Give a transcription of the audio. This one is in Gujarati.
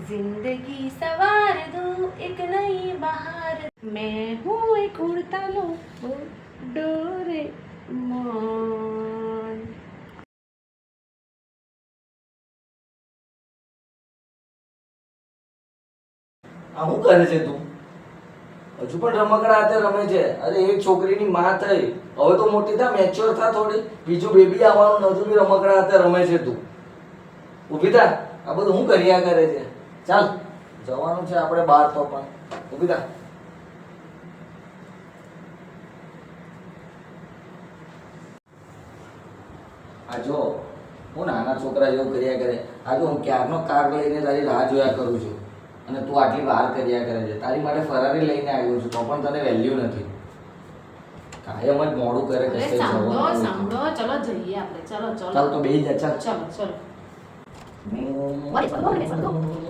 जिंदगी सवार दूं एक नई बहार मैं हूँ एक उड़ता लो डोरेमोन। આ શું કરે છે તું? હજુ પણ રમકડા હાથે રમે છે? અરે એક છોકરીની માં થઈ, હવે તો મોટી થા, મેચ્યોર થા થોડી. બીજું બેબી આવવાનું, હજુ બી રમકડા હાથે રમે છે તું. ઊભી થા. આ બધું શું કર્યા કરે છે? ચાલ જવાનું છે આપણે બહાર તો પણ. ઊભી થા. આ જો હું નાના છોકરા જેવું કર્યા કરે. આ જો હું ક્યારનો કાર લઈને તારી રાહ જોયા કરું છું અને તું આટલી વાર કર્યા કરે છે. તારી માટે ફરારી લઈને આવ્યો છું તો પણ તને વેલ્યુ નથી. કાયમ જ મોડું કરે અરે કશે સાંભળો જવાનું. સાંભળો, ચલો જઈએ આપણે, ચલો ચલો ચાલ તો બેસી જા ચાલ. ચલો ચલો. હમ. વળી, ચલો, વળી, ચલો.